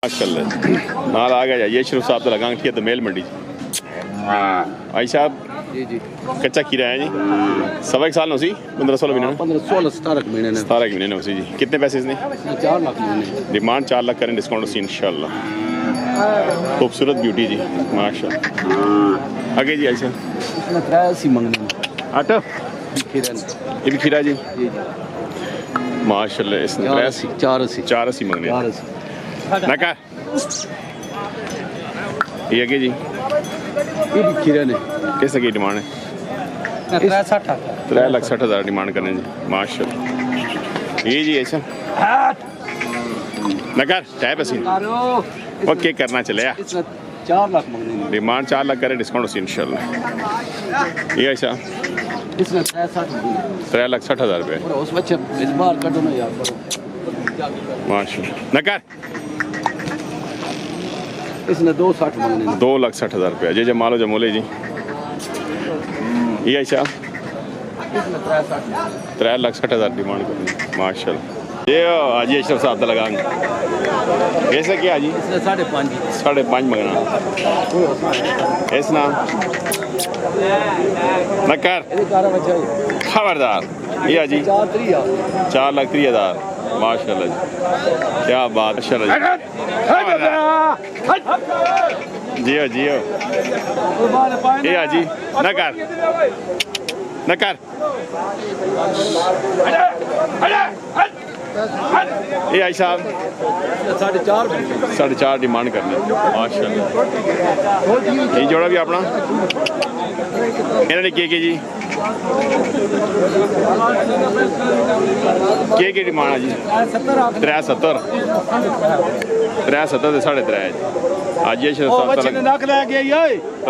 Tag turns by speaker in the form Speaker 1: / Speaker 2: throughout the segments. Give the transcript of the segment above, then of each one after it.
Speaker 1: माशाल्लाह नाल आ गया ये शरीफ साहब तो लगा थी तो मेल मंडी आई साहब
Speaker 2: जी जी
Speaker 1: कच्चा खीरा है जी सवा एक साल सी 15-16 महीने
Speaker 2: 15-16-17 महीने ने
Speaker 1: 17 महीने ने जी कितने पैसे इसने
Speaker 2: 4 लाख महीने
Speaker 1: डिमांड 4 लाख करें डिस्काउंट सी इंशाल्लाह खूबसूरत ब्यूटी जी माशाल्लाह आगे जी आई साहब
Speaker 2: इसमें 83 मंगने
Speaker 1: आटा
Speaker 2: खीरा
Speaker 1: ये भी खीरा जी
Speaker 2: जी
Speaker 1: माशाल्लाह इसने 84 मंगने नका ये आगे जी
Speaker 2: ये भी खीरा ने
Speaker 1: किस की डिमांड है 3,60,000 डिमांड करने जी माशाल्लाह ये जी ऐसा नकार टाइप असी ओके करना चले
Speaker 2: 4 लाख मंगने
Speaker 1: डिमांड 4 लाख करे डिस्काउंट सी इंशाल्लाह ये ऐसा
Speaker 2: इसमें
Speaker 1: 3,60,000 रुपये
Speaker 2: और उस बच्चे इस बार कटो ना यार
Speaker 1: माशाल्लाह नकार
Speaker 2: इसने 2,60 मंगने
Speaker 1: 2,60,000 रुपये जे मालो जमोले जी ये ऐसा 3,60,000 डिमांड करनी माशाल्लाह ये आज अशरफ साहब लगा कैसे क्या जी
Speaker 2: इसने 5.5
Speaker 1: मंगना इस नाम नकार खबरदार ये जी 4,30,000 माशाल्लाह जी क्या बात जियो जियो ये जी नकार नकार ये आई साहब 4.5 डिमांड करनी माशाल्लाह ये जोड़ा भी अपना इन्होंने के जी के डिमांड है जी 370 से 3.5 आज ये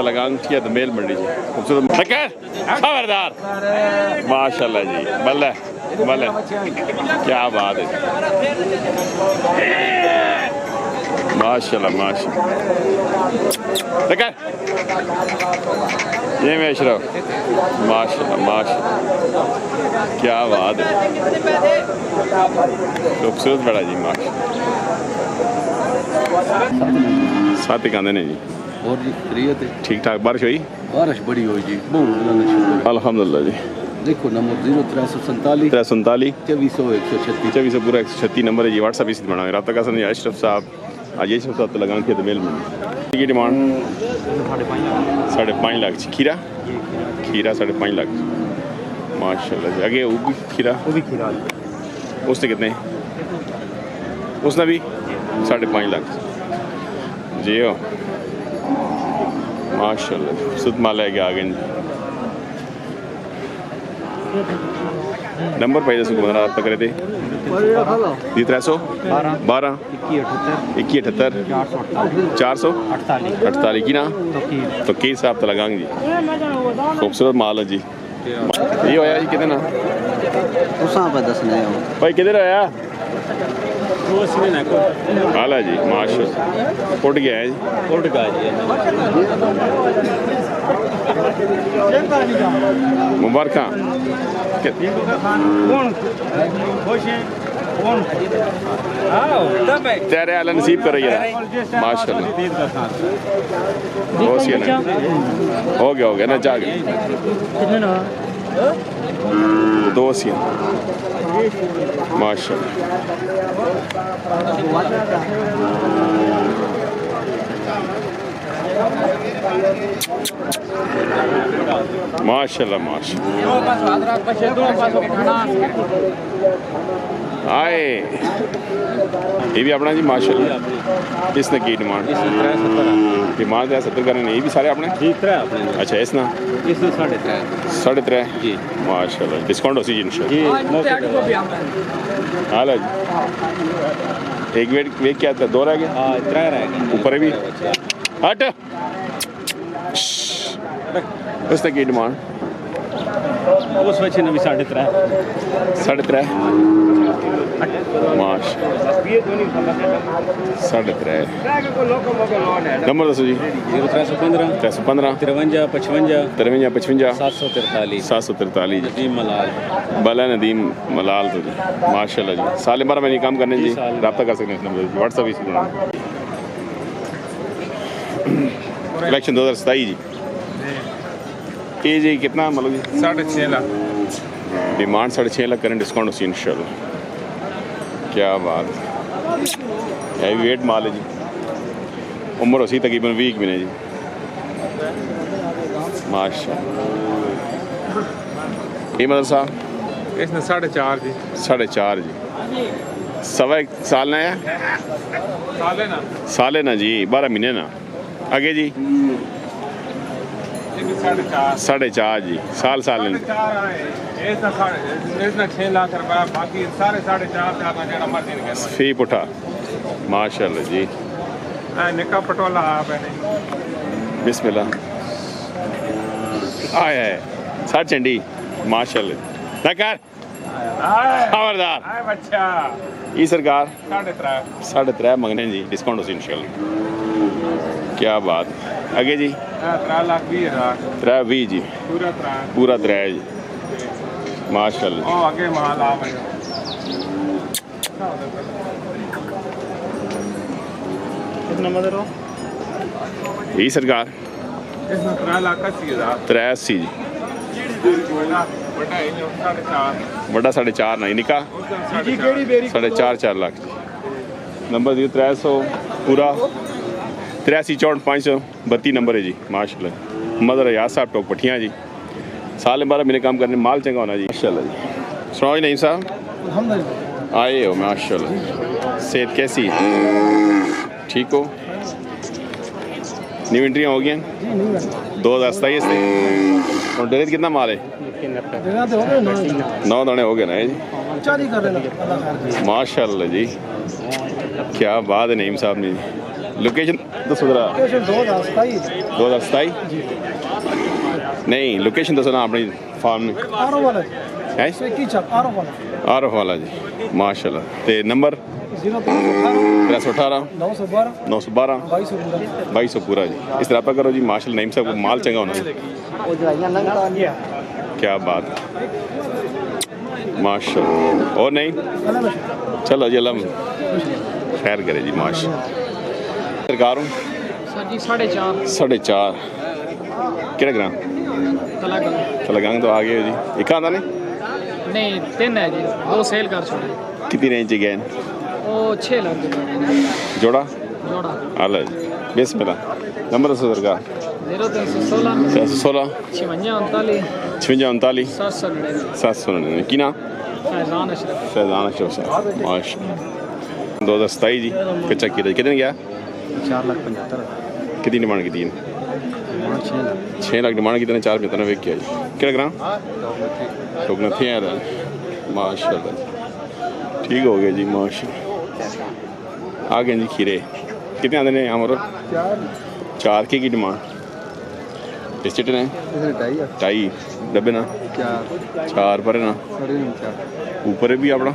Speaker 1: लगा तो मेल मंडी जी खूबसूरत खबरदार माशाल्लाह जी बल्ले बल्ले क्या बात है माशाल्लाह माशाल्लाह ये मैं अशरफ माशाल्लाह माशाल्लाह क्या बात है खूबसूरत बड़ा जी माशाल्लाह साथ ही कांदे ने जी
Speaker 2: और जी रियत है
Speaker 1: ठीक ठाक बारिश हुई
Speaker 2: बारिश बड़ी हुई जी बहुत
Speaker 1: अल्हम्दुलिल्लाह जी
Speaker 2: देखो नंबर 0347
Speaker 1: 2400 पूरा 136 नंबर है जी व्हाट्सअप इसी बना रहा का समझ अशरफ साहब आज अशरफ साहब तो लगा के तो मेल में डिमांड 5.5 लाख खीरा 5.5 लाख माशाल्लाह जी आगे वो भी खीरा उसने कितने उसने भी 5.5 लाख जी हो माशाल्लाह सुध माल है आगे नंबर पाई दस को आप करे थे 312 2178 448 की ना तो की साहब तो लगाएंगे जी खूबसूरत माल है जी ये होया जी कितने ना भाई किधर आया हाला जी माशाल्लाह उठ गया है जी
Speaker 2: उठ गया जी
Speaker 1: मुबारक तेरे अल्लाह नसीब कर रही है माशाल्लाह हो गया ना जाग 2 माशाल्लाह आए ये भी अपना जी माशाल्लाह इसने की डिमांड 70 करने ये भी सारे अपने अच्छा इसना 3.5
Speaker 2: जी
Speaker 1: माशाल्लाह डिस्काउंट हो सी इंशाल्लाह हाल जी एक वेट क्या था 2 रह गए
Speaker 2: 3 रह गए
Speaker 1: ऊपर भी हट उसने की डिमांड
Speaker 2: उस बच्चे ने भी 3.5
Speaker 1: माश 3.5 नंबर दसो जी
Speaker 2: 0315 53 55
Speaker 1: 743
Speaker 2: नदीम मलाल
Speaker 1: बला नदीम मलाल तो जी माशाल्लाह जी साल भर में नहीं काम करने जी रब्ता कर सकते हैं व्हाट्सएप इसी इलेक्शन 2027 जी। ये जी कितना मतलब जी
Speaker 3: 6.5 लाख
Speaker 1: डिमांड 6.5 लाख करें, डिस्काउंट उसी इंशाल्लाह। क्या बात है, वेट माल है जी। उम्र उसी तकरीबन 20 महीने जी माशाल्लाह। ये मतलब साहब
Speaker 3: इसने 4.5 जी
Speaker 1: 4.5 जी। सवा एक साल ना है
Speaker 3: साले ना
Speaker 1: साल है ना जी, 12 महीने ना। आगे जी
Speaker 3: ये भी 4.5
Speaker 1: 4.5 जी, साल साल ने
Speaker 3: 4 आए इसने 6 लाख रुपया बाकी सारे 4.5 से आपका जेड़ा मर्जी ने कहना
Speaker 1: फी पुठा माशाल्लाह जी।
Speaker 3: निका पटोला आप है
Speaker 1: बिस्मिल्लाह आया है सर चंडी माशाल्लाह ना कर खबरदार
Speaker 3: आए बच्चा
Speaker 1: ई सरकार
Speaker 3: 3.5
Speaker 1: 3.5 मंगने जी, डिस्काउंट उसी इंशाल्लाह। क्या बात। आगे जी
Speaker 3: 3 लाख 20 हज़ार
Speaker 1: 3.20 जी,
Speaker 3: पूरा 3
Speaker 1: पूरा 3 जी माशाल्लाह।
Speaker 3: ओ आगे माल आ भाई कितना मदर हो
Speaker 1: ई सरकार
Speaker 3: इसमें 3 लाख 80 हज़ार
Speaker 1: 380 जी,
Speaker 3: बड़ा है 4.5
Speaker 1: बड़ा 4.5 ना निका
Speaker 3: जी केड़ी बेरी
Speaker 1: 4.5 लाख जी। नंबर दियो 300 पूरा 83 64 532 नंबर है जी माशाल्लाह। मदर याद साहब टोक पठियाँ जी, साल में 12 महीने काम करने, माल चंगा होना जी माशाल्लाह जी। सुनाओ जी नहीं साहब आए हो माशाल्लाह, सेहत कैसी है? ठीक हो? न्यू एंट्रियाँ हो गई हैं 2027 से। और डेरे कितना माल है? 9 दाने हो गए ना जी माशाल्लाह जी। क्या बात है नईम साहब ने। लोकेशन दसो जरा 2027 नहीं, लोकेशन दसो ना अपनी फार्म में है आरफ वाला जी माशाल्लाह। ते नंबर 318 912 2200 पूरा जी। इस तरह करो जी माशाल्लाह। नईम साहब को माल चंगा होना जी। क्या बात माशाल्लाह। और नहीं चलो जी अल्लाह खैर करे जी माशाल्लाह। सरकार हूँ
Speaker 4: सर जी 4.5
Speaker 1: 4.5 कितना ग्राम तलागंग तो आ गए हो जी। एक आधा नहीं
Speaker 4: नहीं 3 है जी, 2 सेल कर छोड़े
Speaker 1: कितनी रेंज गए
Speaker 4: वो 6 लाख
Speaker 1: जोड़ा
Speaker 4: जोड़ा।
Speaker 1: अल्लाह जी बिस्मिल्लाह। नंबर दसो सरकार
Speaker 4: 0316
Speaker 1: 16
Speaker 4: 56
Speaker 1: 56
Speaker 4: 39
Speaker 1: 799 की ना
Speaker 4: फैजान अशरफ
Speaker 1: फैजान अशरफ साहब माशाल्लाह। 2027 जी कच्चा कीरा कितने गया
Speaker 2: 4,75,000
Speaker 1: कितनी डिमांड की थी? 6 लाख डिमांड की तरह 4 वेक किया जी। कितना ग्राम टोकना थे यार माशाल्लाह ठीक हो गया जी माशाल्लाह। आ गए जी खीरे कितने आते हैं हमारे 4 की डिमांड इस चिट्टे ने 2.5 डब्बे ना 4 पर ना ऊपर भी अपना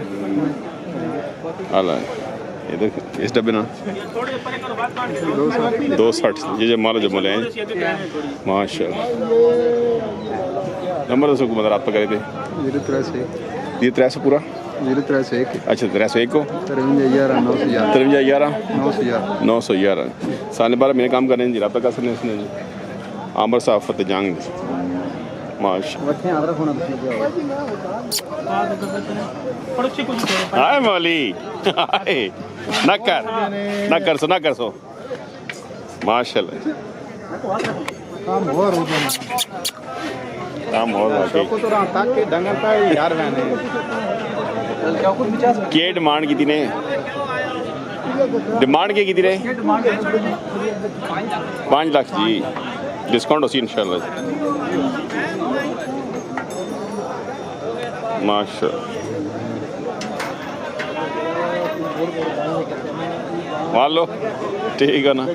Speaker 1: हाला इधर इस डब्बे ना 260 ये माल जो मिले हैं माशाल्लाह। नंबर दसो को मतलब आप करे थे 300 पूरा
Speaker 2: 031
Speaker 1: अच्छा 301 को
Speaker 2: 53,11
Speaker 1: 911 साल 12 महीने काम कर रहे हैं जी। रब्ता का सकते हैं जी। आमर साहब फतेह जंग माशाल्लाह। हाय मौली हाय ना कर सो माशाल्लाह। काम हो वाकई क्या डिमांड की थी ने डिमांड क्या की थी रे 5 लाख जी डिस्काउंट होसी इंशाल्लाह माशाल्लाह लो ठीक है ना।